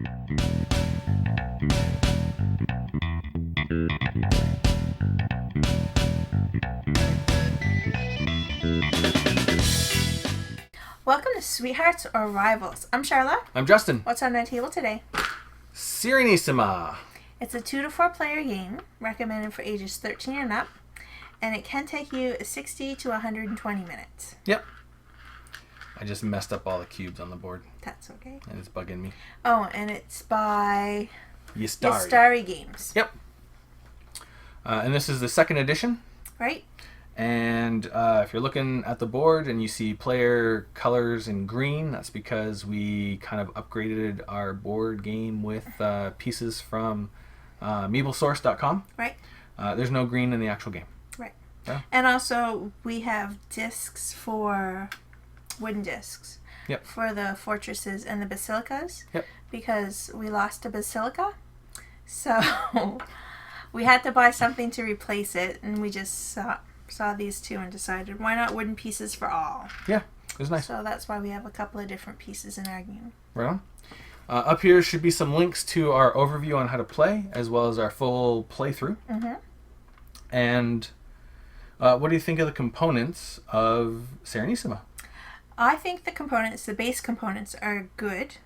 Welcome to Sweethearts or Rivals. I'm Charla. I'm Justin. What's on our table today? Serenissima. It's a 2 to 4 player game recommended for ages 13 and up, and it can take you 60 to 120 minutes. Yep. I just messed up all the cubes on the board. That's okay. And it's bugging me. Oh, and it's by Yastari Games. Yep. And this is the second edition. Right. And if you're looking at the board and you see player colors in green, that's because we kind of upgraded our board game with pieces from meeblesource.com. Right. There's no green in the actual game. Right. Yeah. And also we have discs for wooden discs. Yep. For the fortresses and the basilicas. Yep. Because we lost a basilica. So we had to buy something to replace it, and we just saw these two and decided, why not wooden pieces for all? Yeah, it was nice. So that's why we have a couple of different pieces in our game. Right on. Up here should be some links to our overview on how to play, as well as our full playthrough. Mm-hmm. And what do you think of the components of Serenissima? I think the base components, are good.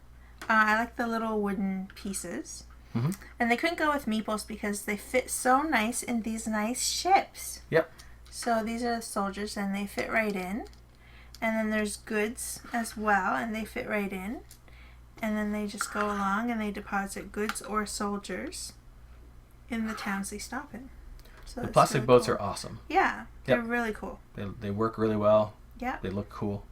I like the little wooden pieces. Mm-hmm. And they couldn't go with meeples because they fit so nice in these nice ships. Yep. So these are the soldiers, and they fit right in. And then there's goods as well, and they fit right in. And then they just go along and they deposit goods or soldiers in the towns they stop in. So The plastic really boats cool. are awesome. Yeah, they're Yep. really cool. They work really well. Yeah. They look cool.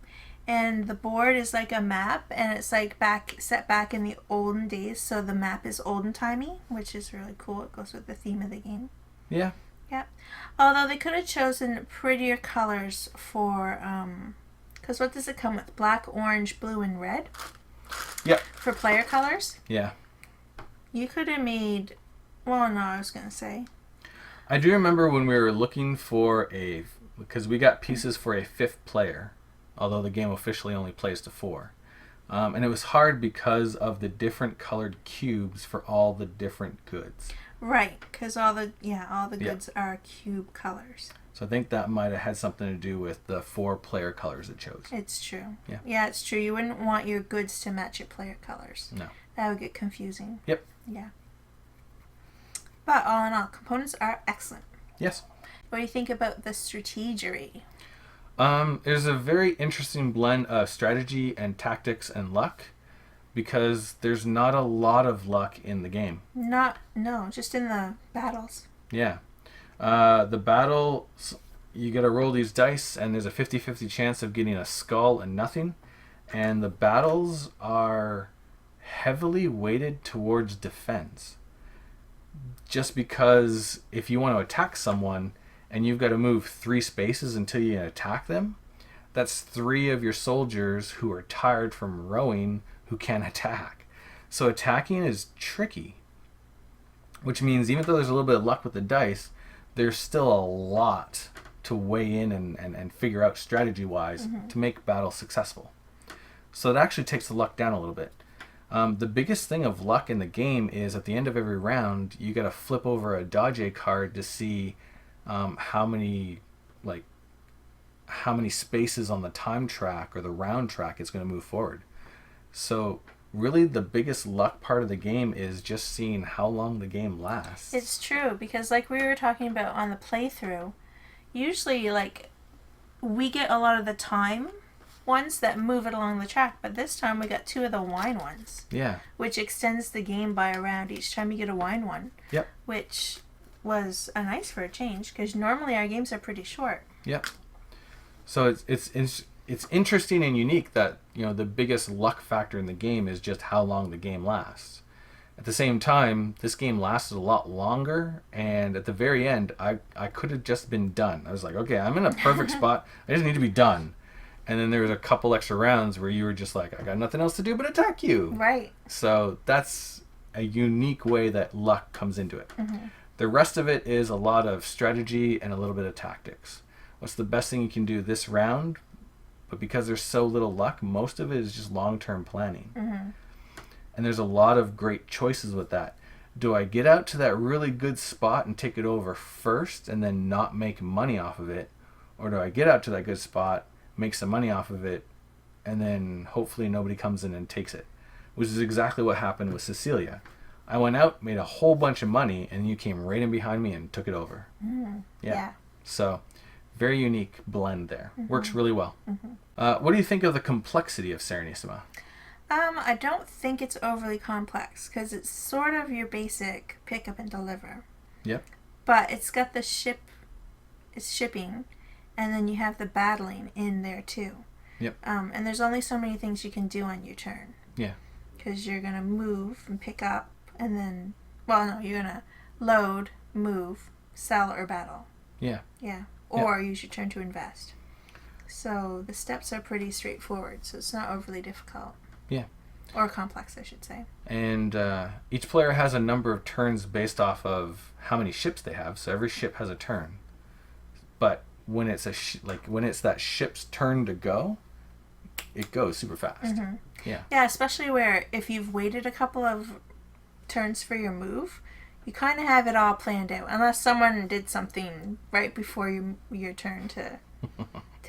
And the board is like a map, and it's like set back in the olden days, so the map is olden-timey, which is really cool. It goes with the theme of the game. Yeah. Yeah. Although they could have chosen prettier colors for, because what does it come with? Black, orange, blue, and red? Yep. For player colors? Yeah. You could have made, well, no, I was going to say. I do remember when we were looking for because we got pieces for a 5th player, although the game officially only plays to 4. And it was hard because of the different colored cubes for all the different goods. Right, because all the goods are cube colors. So I think that might have had something to do with the 4 player colors it chose. It's true. Yeah. Yeah, it's true. You wouldn't want your goods to match your player colors. No. That would get confusing. Yep. Yeah. But all in all, components are excellent. Yes. What do you think about the strategery? There's a very interesting blend of strategy and tactics and luck, because there's not a lot of luck in the game. Just in the battles. Yeah. The battle, you got to roll these dice, and there's a 50-50 chance of getting a skull and nothing. And the battles are heavily weighted towards defense. Just because if you want to attack someone and you've got to move 3 spaces until you attack them, that's 3 of your soldiers who are tired from rowing who can't attack. So attacking is tricky, which means even though there's a little bit of luck with the dice, there's still a lot to weigh in and figure out strategy-wise to make battle successful. So it actually takes the luck down a little bit. The biggest thing of luck in the game is at the end of every round, you got to flip over a dodge card to see how many spaces on the time track or the round track it's going to move forward. So really the biggest luck part of the game is just seeing how long the game lasts. It's true, because like we were talking about on the playthrough, usually like we get a lot of the time ones that move it along the track, but this time we got 2 of the wine ones. Yeah. Which extends the game by a round each time you get a wine one. Yep. Which was nice for a change, because normally our games are pretty short. Yep. So it's interesting and unique that, the biggest luck factor in the game is just how long the game lasts. At the same time, this game lasted a lot longer, and at the very end, I could have just been done. I was like, okay, I'm in a perfect spot. I just need to be done. And then there was a couple extra rounds where you were just like, I got nothing else to do but attack you. Right. So that's a unique way that luck comes into it. Mm-hmm. The rest of it is a lot of strategy and a little bit of tactics. What's the best thing you can do this round? But because there's so little luck, most of it is just long-term planning. Mm-hmm. And there's a lot of great choices with that. Do I get out to that really good spot and take it over first and then not make money off of it? Or do I get out to that good spot, make some money off of it, and then hopefully nobody comes in and takes it? Which is exactly what happened with Cecilia. I went out, made a whole bunch of money, and you came right in behind me and took it over. Yeah. So, very unique blend there. Works really well. What do you think of the complexity of Serenissima? I don't think it's overly complex because it's sort of your basic pick up and deliver. Yep. But it's got the shipping, and then you have the battling in there too. Yep. And there's only so many things you can do on your turn. Yeah. Because you're going to move and pick up, and then, well, no, you're going to load, move, sell, or battle. Yeah. Yeah. Or use your turn to invest. So the steps are pretty straightforward, so it's not overly difficult. Yeah. Or complex, I should say. And each player has a number of turns based off of how many ships they have. So every ship has a turn. But when it's when it's that ship's turn to go, it goes super fast. Yeah. Yeah, especially where if you've waited a couple of turns for your move, you kind of have it all planned out, unless someone did something right before your turn to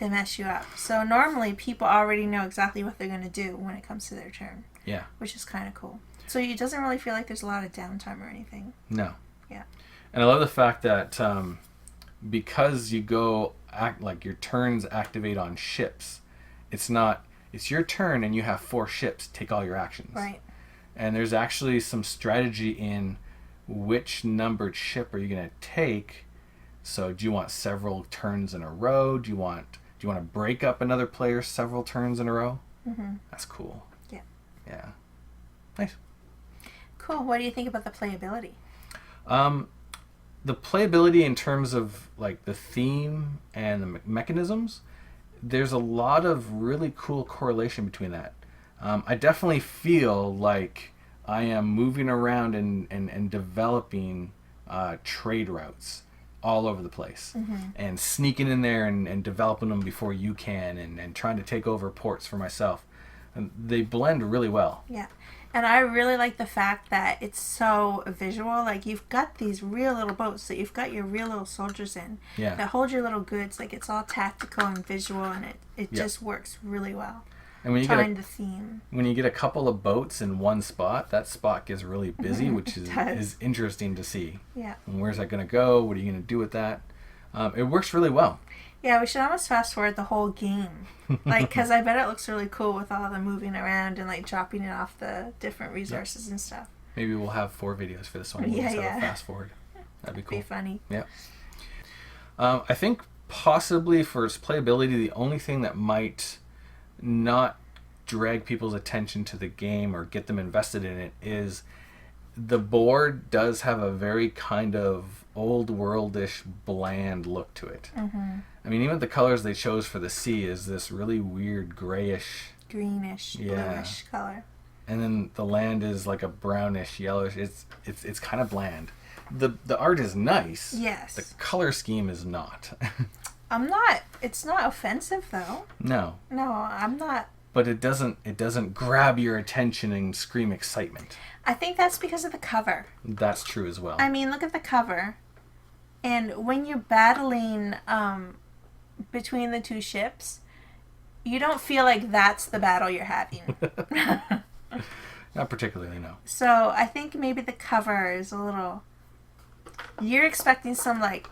mess you up. So normally people already know exactly what they're going to do when it comes to their turn. Yeah. Which is kind of cool. So it doesn't really feel like there's a lot of downtime or anything. No. Yeah. And I love the fact that because you go your turns activate on ships, it's your turn and you have 4 ships, take all your actions. Right. And there's actually some strategy in which numbered ship are you going to take. So do you want several turns in a row? Do you want to break up another player several turns in a row? That's cool. Yeah. Yeah. Nice. Cool. What do you think about the playability? The playability in terms of like the theme and the mechanisms, there's a lot of really cool correlation between that. I definitely feel like I am moving around and developing trade routes all over the place and sneaking in there and developing them before you can and trying to take over ports for myself. And they blend really well. Yeah. And I really like the fact that it's so visual. Like, you've got these real little boats that you've got your real little soldiers in that hold your little goods. Like, it's all tactical and visual, and it just works really well. And when you the theme. When you get a couple of boats in one spot, that spot gets really busy, which is interesting to see. Yeah. And where's that going to go? What are you going to do with that? It works really well. Yeah, we should almost fast forward the whole game. Like, because I bet it looks really cool with all the moving around and, like, dropping it off the different resources and stuff. Maybe we'll have 4 videos for this one. We'll just have a fast forward. That'd be cool. Be funny. Yeah. I think possibly for its playability, the only thing that might not drag people's attention to the game or get them invested in it is the board does have a very kind of old worldish bland look to it. I mean, even the colors they chose for the sea is this really weird grayish, greenish, bluish color. And then the land is like a brownish yellowish. It's kind of bland. The art is nice. Yes. The color scheme is not. It's not offensive though. No. No, I'm not. But it doesn't grab your attention and scream excitement. I think that's because of the cover. That's true as well. I mean, look at the cover. And when you're battling between the 2 ships, you don't feel like that's the battle you're having. Not particularly, no. So I think maybe the cover is a little... You're expecting some, like,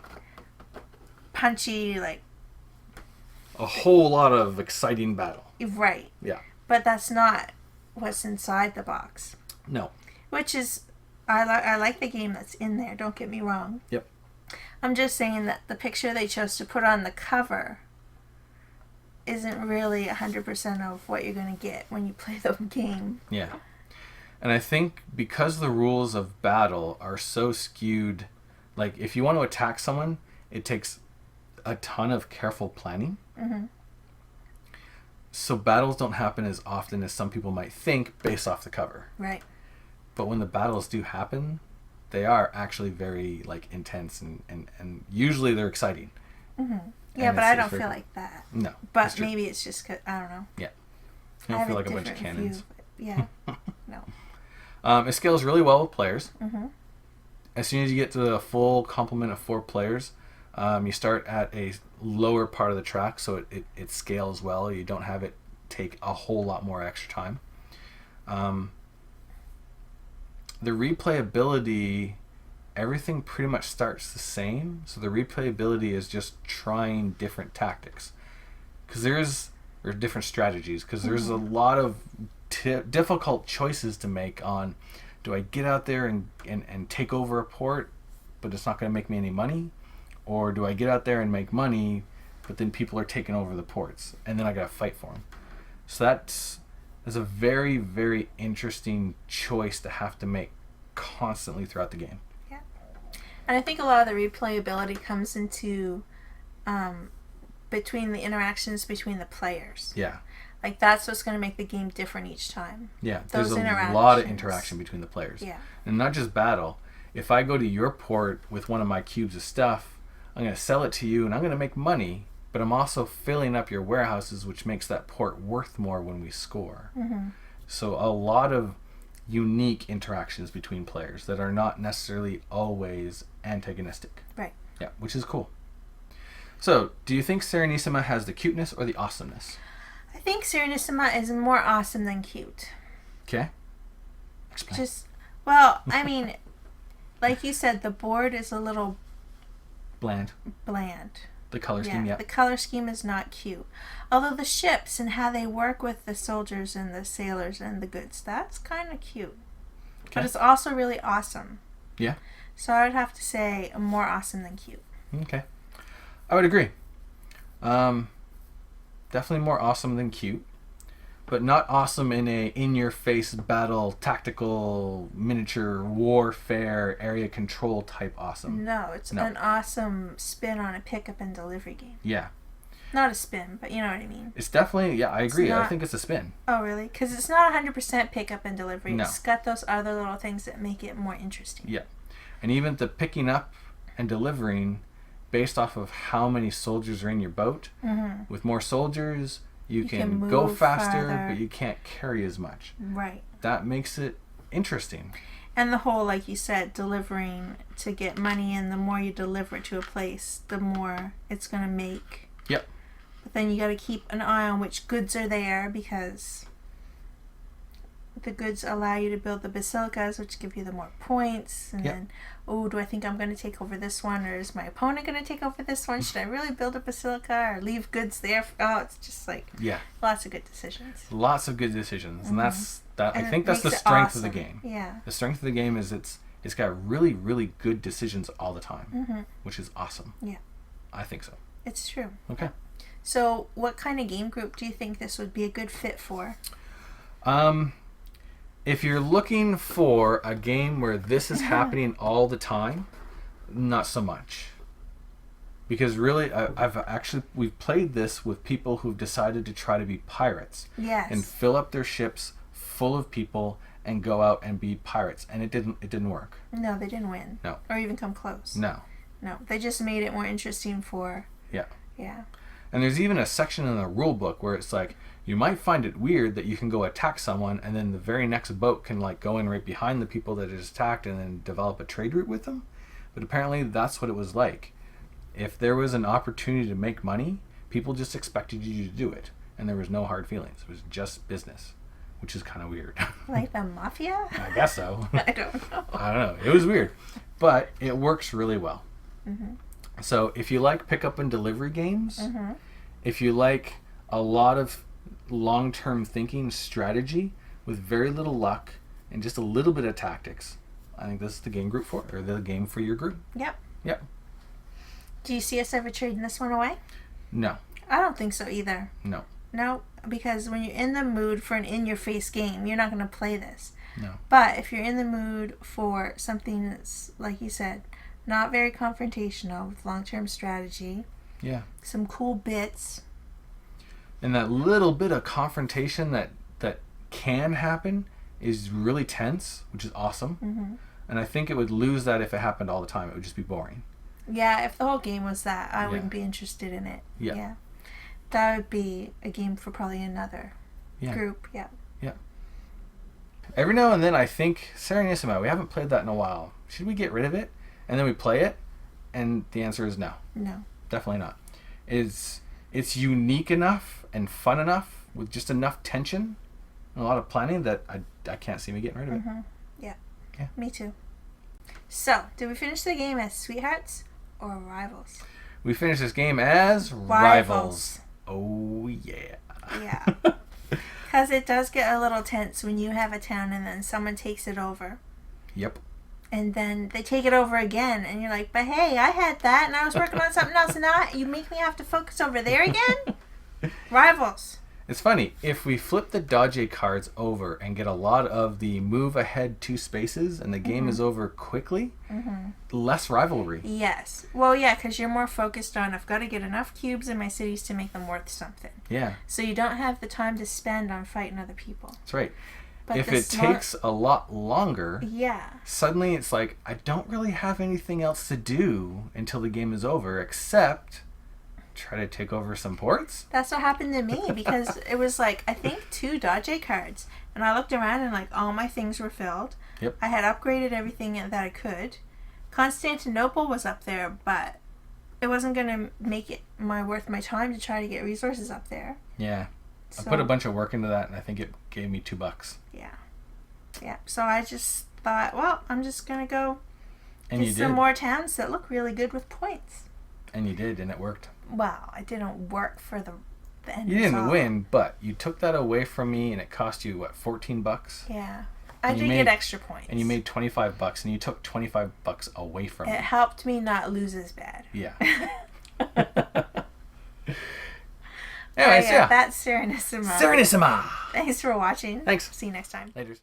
punchy, like... A whole lot of exciting battle. Right. Yeah. But that's not what's inside the box. No. Which is... I like the game that's in there, don't get me wrong. Yep. I'm just saying that the picture they chose to put on the cover isn't really 100% of what you're going to get when you play the game. Yeah. And I think because the rules of battle are so skewed, like if you want to attack someone, it takes a ton of careful planning. So battles don't happen as often as some people might think based off the cover. Right. But when the battles do happen, they are actually very like intense and usually they're exciting. Yeah, but I don't feel like that. No. But maybe it's just 'cause, I don't know. Yeah. You don't feel like a bunch of cannons. Yeah. No. It scales really well with players. Mm-hmm. As soon as you get to the full complement of 4 players, you start at a lower part of the track, so it scales well. You don't have it take a whole lot more extra time. The replayability, everything pretty much starts the same. So the replayability is just trying different tactics, or different strategies, because there's a lot of difficult choices to make on, do I get out there and take over a port, but it's not going to make me any money? Or do I get out there and make money, but then people are taking over the ports, and then I got to fight for them? So that's a very, very interesting choice to have to make constantly throughout the game. Yeah. And I think a lot of the replayability comes into between the interactions between the players. Yeah. Like, that's what's going to make the game different each time. Yeah, Those there's a interactions. lot of interaction between the players. Yeah. And not just battle. If I go to your port with one of my cubes of stuff, I'm going to sell it to you and I'm going to make money, but I'm also filling up your warehouses, which makes that port worth more when we score. Mm-hmm. So a lot of unique interactions between players that are not necessarily always antagonistic. Right. Yeah, which is cool. So, do you think Serenissima has the cuteness or the awesomeness? I think Serenissima is more awesome than cute. Okay. Explain. Well, I mean, like you said, the board is a little bland. The color scheme, yeah. The color scheme is not cute. Although the ships and how they work with the soldiers and the sailors and the goods, that's kind of cute. Okay. But it's also really awesome. Yeah. So I would have to say more awesome than cute. Okay. I would agree. Definitely more awesome than cute. But not awesome in a in-your-face battle, tactical, miniature, warfare, area control type awesome. No, it's an awesome spin on a pickup and delivery game. Yeah. Not a spin, but you know what I mean. It's definitely, I agree. I think it's a spin. Oh, really? Because it's not 100% pickup and delivery. No. It's got those other little things that make it more interesting. Yeah. And even the picking up and delivering, based off of how many soldiers are in your boat, with more soldiers, you can go faster, but you can't carry as much. Right. That makes it interesting. And the whole, like you said, delivering to get money, and the more you deliver it to a place, the more it's going to make. Yep. But then you got to keep an eye on which goods are there, because the goods allow you to build the basilicas, which give you the more points. And then, do I think I'm going to take over this one, or is my opponent going to take over this one? Should I really build a basilica or leave goods there? It's just like lots of good decisions. Lots of good decisions, and I think that's the strength of the game. Yeah. The strength of the game is it's got really, really good decisions all the time, which is awesome. Yeah. I think so. It's true. Okay. So, what kind of game group do you think this would be a good fit for? If you're looking for a game where this is happening all the time, not so much. Because really, we've played this with people who've decided to try to be pirates. Yes. And fill up their ships full of people and go out and be pirates. And it didn't work. No, they didn't win. No. Or even come close. No. No, they just made it more interesting for... Yeah. Yeah. And there's even a section in the rule book where it's like, you might find it weird that you can go attack someone and then the very next boat can like go in right behind the people that it just attacked and then develop a trade route with them. But apparently that's what it was like. If there was an opportunity to make money, people just expected you to do it. And there was no hard feelings. It was just business, which is kind of weird. Like the mafia? I guess so. I don't know. I don't know. It was weird. But it works really well. So if you like pickup and delivery games, if you like a lot of long-term thinking strategy with very little luck and just a little bit of tactics, I think this is the game the game for your group. Yep. Yep. Do you see us ever trading this one away? No. I don't think so either. No. No, because when you're in the mood for an in-your-face game, you're not going to play this. No. But if you're in the mood for something that's, like you said, not very confrontational, with long-term strategy, some cool bits, and that little bit of confrontation that can happen is really tense, which is awesome. And I think it would lose that if it happened all the time. It would just be boring. Yeah, if the whole game was that, I wouldn't be interested in it. Yeah. That would be a game for probably another group. Yeah. Every now and then I think, Serenissima, we haven't played that in a while. Should we get rid of it? And then we play it, and the answer is no. No. Definitely not. It's unique enough and fun enough with just enough tension and a lot of planning that I can't see me getting rid of it. Mm-hmm. Yeah. Me too. So, did we finish the game as sweethearts or rivals? We finished this game as rivals. Oh, yeah. Yeah. Because it does get a little tense when you have a town and then someone takes it over. Yep. And then they take it over again, and you're like, but hey, I had that, and I was working on something else, and now you make me have to focus over there again? Rivals. It's funny, if we flip the dodge cards over and get a lot of the move ahead 2 spaces and the game is over quickly, less rivalry. Yes. Well, yeah, because you're more focused on, I've got to get enough cubes in my cities to make them worth something. Yeah. So you don't have the time to spend on fighting other people. That's right. But if it takes a lot longer, yeah, suddenly it's like, I don't really have anything else to do until the game is over except try to take over some ports. That's what happened to me, because it was like, I think 2 dodge cards, and I looked around and like all my things were filled. Yep. I had upgraded everything that I could. Constantinople was up there, but it wasn't going to make it worth my time to try to get resources up there. Yeah. So, I put a bunch of work into that, and I think it gave me $2. Yeah. Yeah. So I just thought, well, I'm just going to go and get you some did. more towns that look really good with points. And you did, and it worked. Well, I didn't work for the end You didn't result. win, but you took that away from me, and it cost you, what, $14? Yeah. I did get extra points. And you made $25, and you took $25 away from me. It helped me not lose as bad. Yeah. Anyways, yeah. That's Serenissima. Serenissima! Thanks for watching. Thanks. See you next time. Later.